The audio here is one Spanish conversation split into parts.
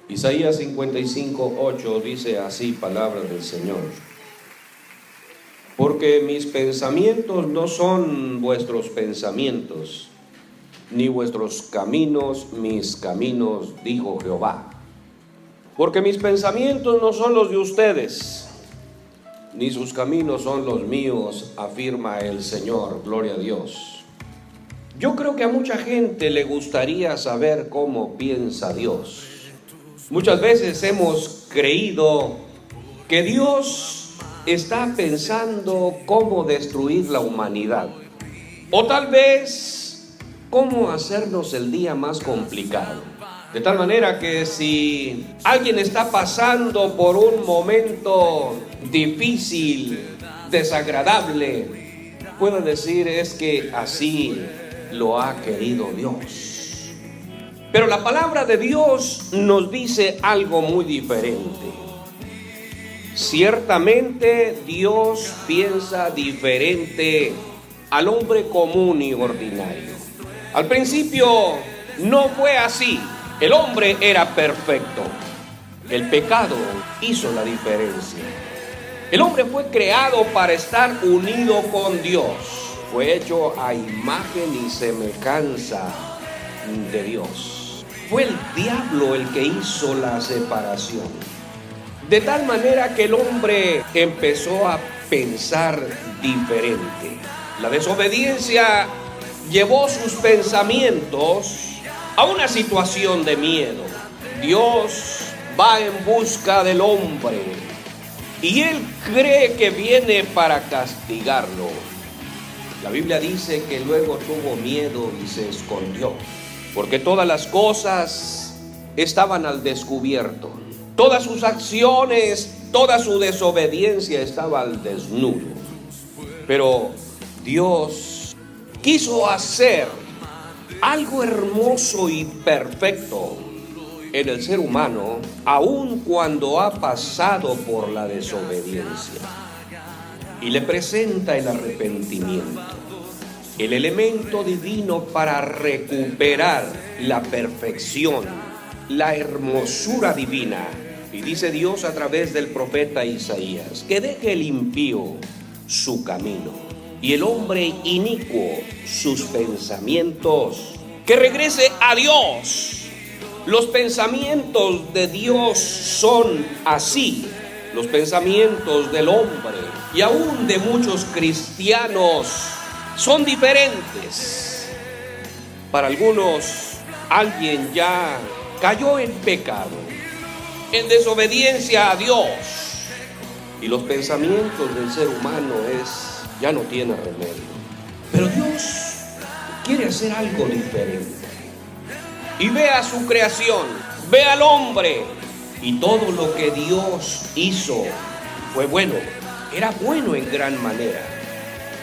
Isaías 55:8 dice así, palabra del Señor: porque mis pensamientos no son vuestros pensamientos, ni vuestros caminos mis caminos, dijo Jehová. Porque mis pensamientos no son los de ustedes, ni sus caminos son los míos, afirma el Señor. Gloria a Dios. Yo creo que a mucha gente le gustaría saber cómo piensa Dios. Muchas veces hemos creído que Dios está pensando cómo destruir la humanidad, o tal vez cómo hacernos el día más complicado. De tal manera que si alguien está pasando por un momento difícil, desagradable, puede decir: es que así lo ha querido Dios. Pero la palabra de Dios nos dice algo muy diferente. Ciertamente Dios piensa diferente al hombre común y ordinario. Al principio no fue así. El hombre era perfecto. El pecado hizo la diferencia. El hombre fue creado para estar unido con Dios. Fue hecho a imagen y semejanza de Dios. Fue el diablo el que hizo la separación. De tal manera que el hombre empezó a pensar diferente. La desobediencia llevó sus pensamientos a una situación de miedo. Dios va en busca del hombre y él cree que viene para castigarlo. La Biblia dice que luego tuvo miedo y se escondió, porque todas las cosas estaban al descubierto. Todas sus acciones, toda su desobediencia estaba al desnudo. Pero Dios quiso hacer algo hermoso y perfecto en el ser humano, aun cuando ha pasado por la desobediencia. Y le presenta el arrepentimiento, el elemento divino para recuperar la perfección, la hermosura divina. Y dice Dios a través del profeta Isaías: que deje el impío su camino y el hombre inicuo sus pensamientos, que regrese a Dios. Los pensamientos de Dios son así. Los pensamientos del hombre y aún de muchos cristianos son diferentes. Para algunos, alguien ya cayó en pecado, en desobediencia a Dios, y los pensamientos del ser humano ya no tiene remedio. Pero Dios quiere hacer algo diferente. Y ve a su creación, ve al hombre, y todo lo que Dios hizo fue bueno. Era bueno en gran manera,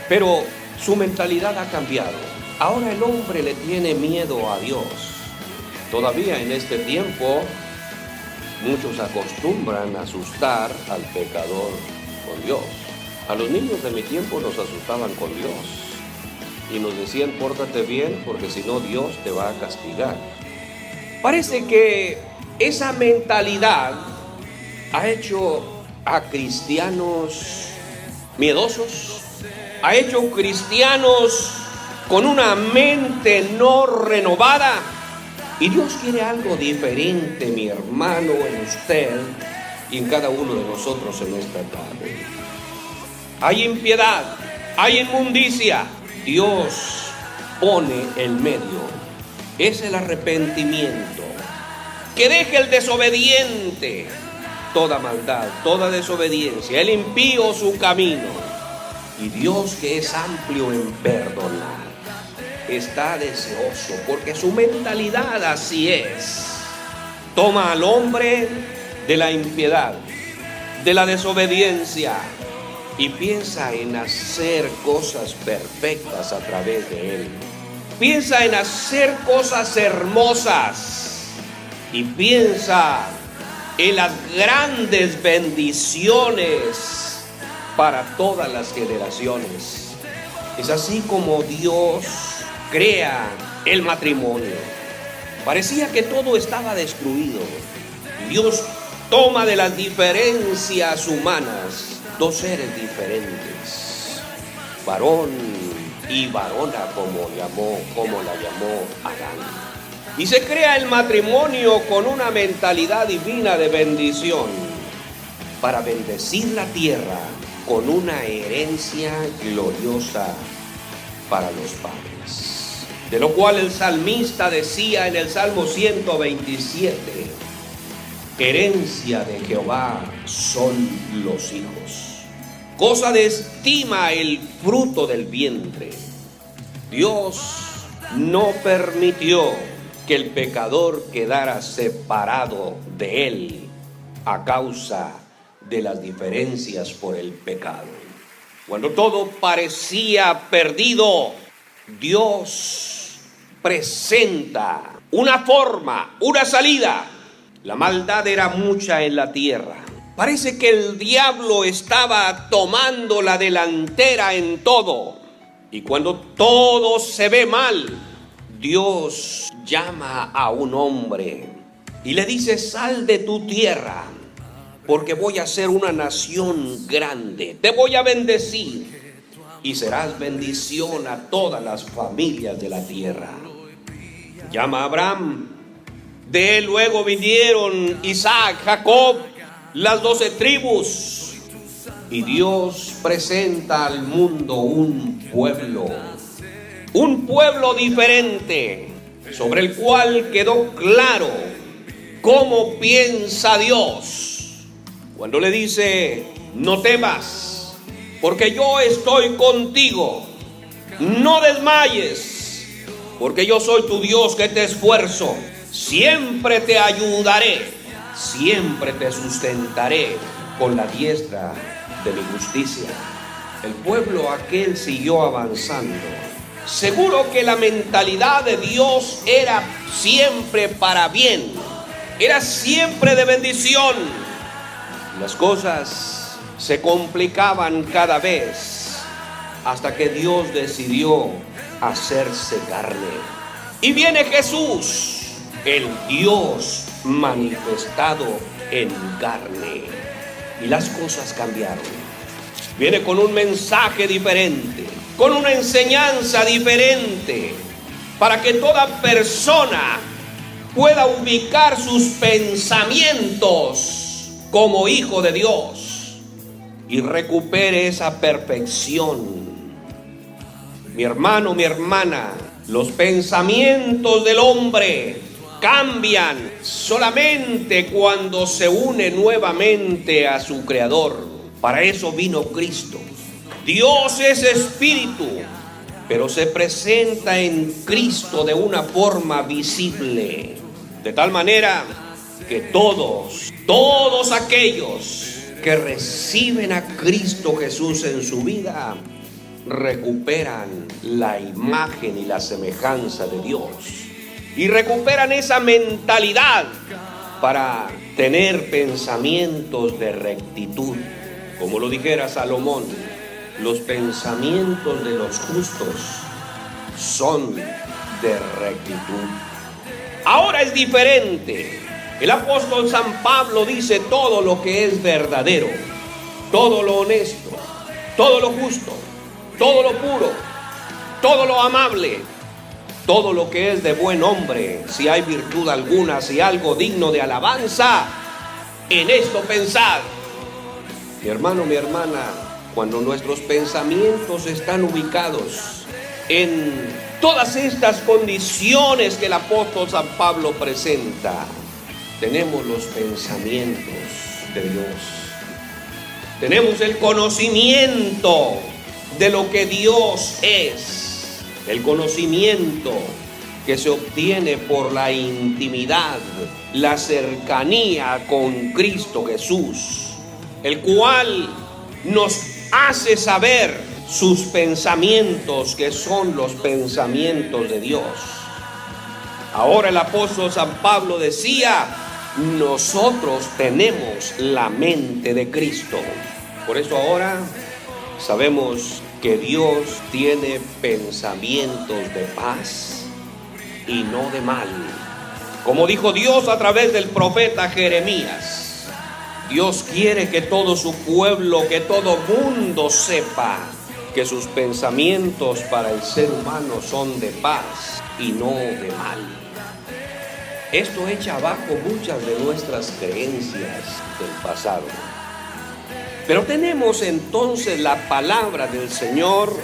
pero su mentalidad ha cambiado. Ahora el hombre le tiene miedo a Dios. Todavía en este tiempo, muchos acostumbran a asustar al pecador con Dios. A los niños de mi tiempo nos asustaban con Dios y nos decían: pórtate bien, porque si no Dios te va a castigar. Parece que esa mentalidad ha hecho a cristianos miedosos, ha hecho cristianos con una mente no renovada. Y Dios quiere algo diferente, mi hermano, en usted y en cada uno de nosotros en esta tarde. Hay impiedad, hay inmundicia. Dios pone el medio. Es el arrepentimiento. Que deje el desobediente toda maldad, toda desobediencia, el impío su camino. Y Dios, que es amplio en perdonar, está deseoso, porque su mentalidad así es. Toma al hombre de la impiedad, de la desobediencia, y piensa en hacer cosas perfectas a través de él. Piensa en hacer cosas hermosas y piensa en las grandes bendiciones para todas las generaciones. Es así como Dios crea el matrimonio. Parecía que todo estaba destruido Dios toma de las diferencias humanas dos seres diferentes, varón y varona, como la llamó Adán. Y se crea el matrimonio con una mentalidad divina de bendición para bendecir la tierra con una herencia gloriosa para los padres. De lo cual el salmista decía en el Salmo 127, herencia de Jehová son los hijos, cosa de estima el fruto del vientre. Dios no permitió que el pecador quedara separado de él a causa de las diferencias por el pecado. Cuando todo parecía perdido, Dios presenta una forma, una salida. La maldad era mucha en la tierra. Parece que el diablo estaba tomando la delantera en todo. Y cuando todo se ve mal, Dios llama a un hombre y le dice: sal de tu tierra, porque voy a ser una nación grande, te voy a bendecir y serás bendición a todas las familias de la tierra. Llama a Abraham, de él luego vinieron Isaac, Jacob, las 12 tribus, y Dios presenta al mundo un pueblo diferente, sobre el cual quedó claro cómo piensa Dios. Cuando le dice: no temas, porque yo estoy contigo, no desmayes, porque yo soy tu Dios que te esfuerzo, siempre te ayudaré, siempre te sustentaré con la diestra de mi justicia. El pueblo aquel siguió avanzando, seguro que la mentalidad de Dios era siempre para bien, era siempre de bendición. Las cosas se complicaban cada vez hasta que Dios decidió hacerse carne. Y viene Jesús, el Dios manifestado en carne, y las cosas cambiaron. Viene con un mensaje diferente, con una enseñanza diferente, para que toda persona pueda ubicar sus pensamientos como hijo de Dios y recupere esa perfección. Mi hermano, mi hermana, los pensamientos del hombre cambian solamente cuando se une nuevamente a su Creador. Para eso vino Cristo. Dios es espíritu, pero se presenta en Cristo de una forma visible, de tal manera que todos aquellos que reciben a Cristo Jesús en su vida recuperan la imagen y la semejanza de Dios y recuperan esa mentalidad para tener pensamientos de rectitud. Como lo dijera Salomón, los pensamientos de los justos son de rectitud. Ahora es diferente. El apóstol San Pablo dice: todo lo que es verdadero, todo lo honesto, todo lo justo, todo lo puro, todo lo amable, todo lo que es de buen hombre, si hay virtud alguna, si algo digno de alabanza, en esto pensad. Mi hermano, mi hermana, cuando nuestros pensamientos están ubicados en todas estas condiciones que el apóstol San Pablo presenta, tenemos los pensamientos de Dios. Tenemos el conocimiento de lo que Dios es, el conocimiento que se obtiene por la intimidad, la cercanía con Cristo Jesús, el cual nos hace saber sus pensamientos, que son los pensamientos de Dios. Ahora el apóstol San Pablo decía: nosotros tenemos la mente de Cristo. Por eso ahora sabemos que Dios tiene pensamientos de paz y no de mal, Como dijo Dios a través del profeta Jeremías, Dios quiere que todo su pueblo, que todo mundo sepa que sus pensamientos para el ser humano son de paz y no de mal. Esto echa abajo muchas de nuestras creencias del pasado. Pero tenemos entonces la palabra del Señor,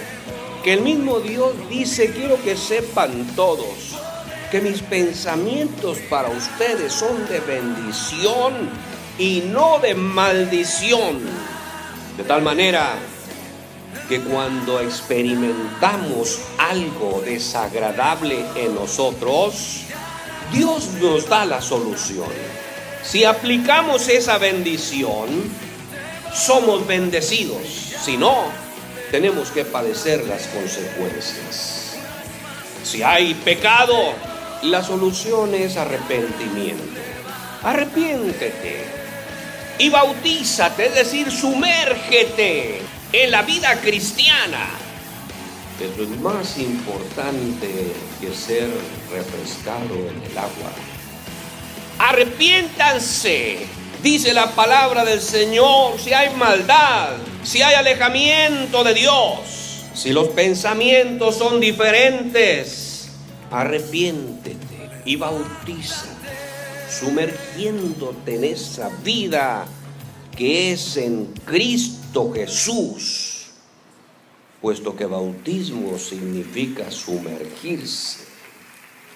que el mismo Dios dice: quiero que sepan todos que mis pensamientos para ustedes son de bendición y no de maldición. De tal manera que cuando experimentamos algo desagradable en nosotros, Dios nos da la solución. Si aplicamos esa bendición, somos bendecidos. Si no, tenemos que padecer las consecuencias. Si hay pecado, la solución es arrepentimiento. Arrepiéntete y bautízate, es decir, sumérgete en la vida cristiana. Eso es más importante que ser refrescado en el agua. Arrepiéntanse, dice la palabra del Señor, si hay maldad, si hay alejamiento de Dios, si los pensamientos son diferentes, arrepiéntete y bautízate, sumergiéndote en esa vida que es en Cristo Jesús, puesto que bautismo significa sumergirse.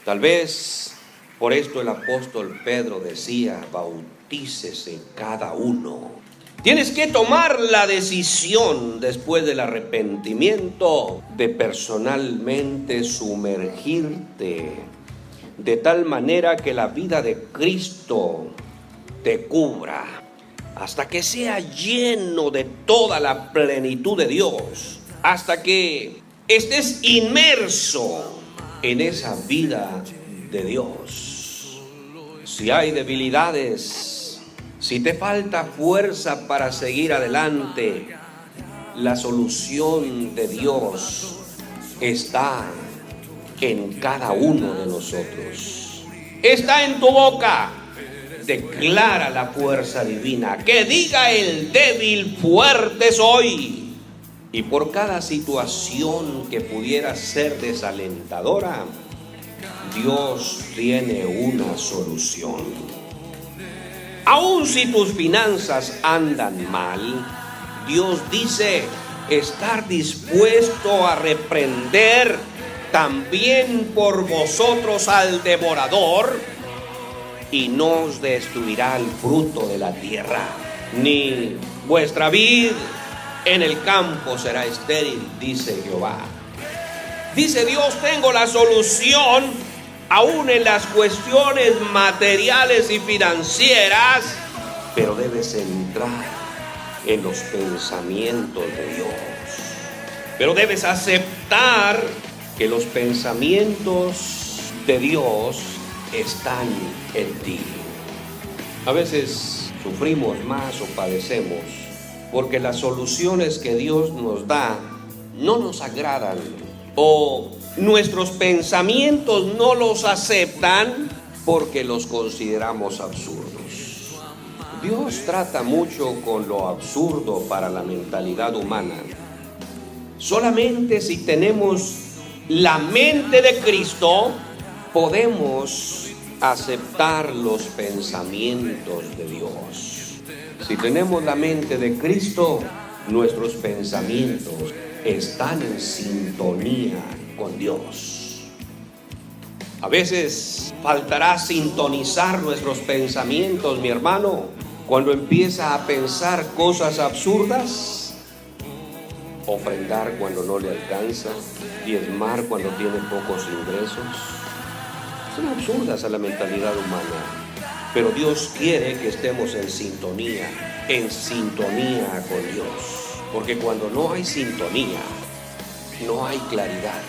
Tal vez por esto el apóstol Pedro decía: bautícese cada uno. Tienes que tomar la decisión después del arrepentimiento de personalmente sumergirte, de tal manera que la vida de Cristo te cubra, hasta que sea lleno de toda la plenitud de Dios, hasta que estés inmerso en esa vida de Dios. Si hay debilidades, si te falta fuerza para seguir adelante, la solución de Dios está en cada uno de nosotros. Está en tu boca. Declara la fuerza divina. Que diga el débil: fuerte soy. Y por cada situación que pudiera ser desalentadora, Dios tiene una solución. Aun si tus finanzas andan mal, Dios dice estar dispuesto a reprender también por vosotros al devorador, y no os destruirá el fruto de la tierra, ni vuestra vid en el campo será estéril, dice Jehová. Dice Dios: tengo la solución aún en las cuestiones materiales y financieras, pero debes entrar en los pensamientos de Dios. Pero debes aceptar que los pensamientos de Dios están en ti. A veces sufrimos más o padecemos porque las soluciones que Dios nos da no nos agradan, o nuestros pensamientos no los aceptan porque los consideramos absurdos. Dios trata mucho con lo absurdo para la mentalidad humana. Solamente si tenemos la mente de Cristo, podemos aceptar los pensamientos de Dios. Si tenemos la mente de Cristo, nuestros pensamientos están en sintonía con Dios. A veces faltará sintonizar nuestros pensamientos, mi hermano, cuando empieza a pensar cosas absurdas, ofrendar cuando no le alcanza, diezmar cuando tiene pocos ingresos. Son absurdas a la mentalidad humana. Pero Dios quiere que estemos en sintonía con Dios. Porque cuando no hay sintonía, no hay claridad.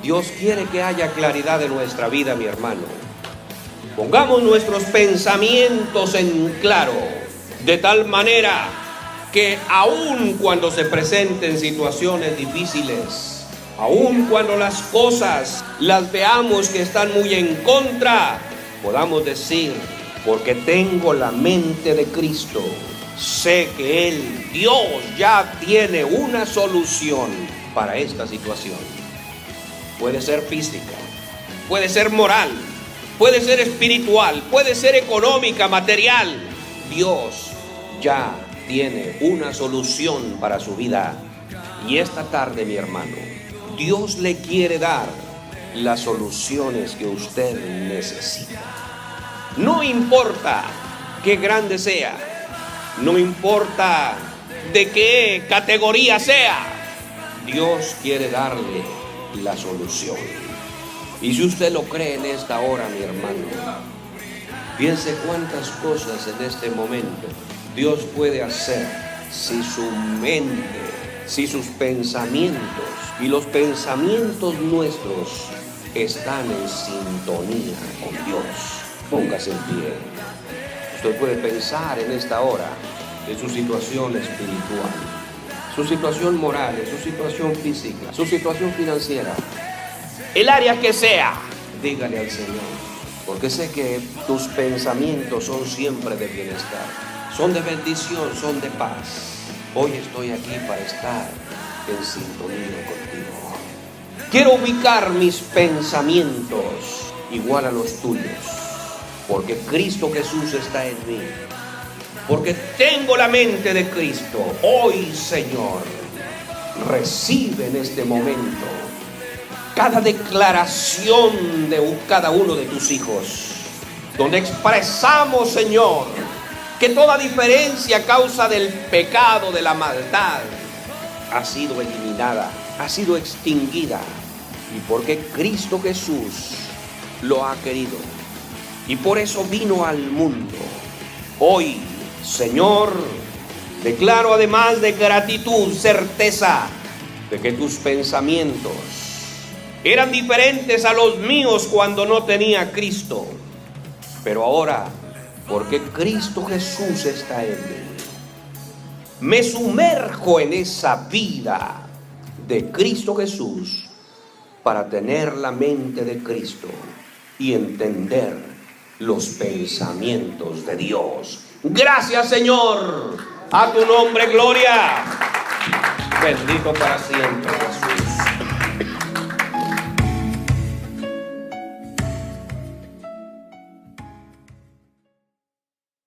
Dios quiere que haya claridad en nuestra vida, mi hermano. Pongamos nuestros pensamientos en claro, de tal manera que aun cuando se presenten situaciones difíciles, aun cuando las cosas las veamos que están muy en contra, podamos decir: porque tengo la mente de Cristo, sé que Él, Dios, ya tiene una solución para esta situación. Puede ser física, puede ser moral, puede ser espiritual, puede ser económica, material. Dios ya tiene una solución para su vida. Y esta tarde, mi hermano, Dios le quiere dar las soluciones que usted necesita. No importa qué grande sea, no importa de qué categoría sea, Dios quiere darle la solución. Y si usted lo cree en esta hora, mi hermano, piense cuántas cosas en este momento Dios puede hacer si su mente, si sus pensamientos y los pensamientos nuestros están en sintonía con Dios. Póngase en pie. Usted puede pensar en esta hora en su situación espiritual, su situación moral, su situación física, su situación financiera, el área que sea. Dígale al Señor, porque sé que tus pensamientos son siempre de bienestar, son de bendición, son de paz. Hoy estoy aquí para estar en sintonía contigo. Quiero ubicar mis pensamientos igual a los tuyos, porque Cristo Jesús está en mí, porque tengo la mente de Cristo. Hoy, Señor, recibe en este momento cada declaración de cada uno de tus hijos, donde expresamos, Señor, que toda diferencia a causa del pecado, de la maldad, ha sido eliminada, ha sido extinguida, y porque Cristo Jesús lo ha querido, y por eso vino al mundo. Hoy, Señor, declaro, además de gratitud, certeza de que tus pensamientos eran diferentes a los míos cuando no tenía a Cristo, pero ahora, porque Cristo Jesús está en mí, me sumerjo en esa vida de Cristo Jesús para tener la mente de Cristo y entender los pensamientos de Dios. Gracias, Señor, a tu nombre, gloria. Bendito para siempre, Jesús.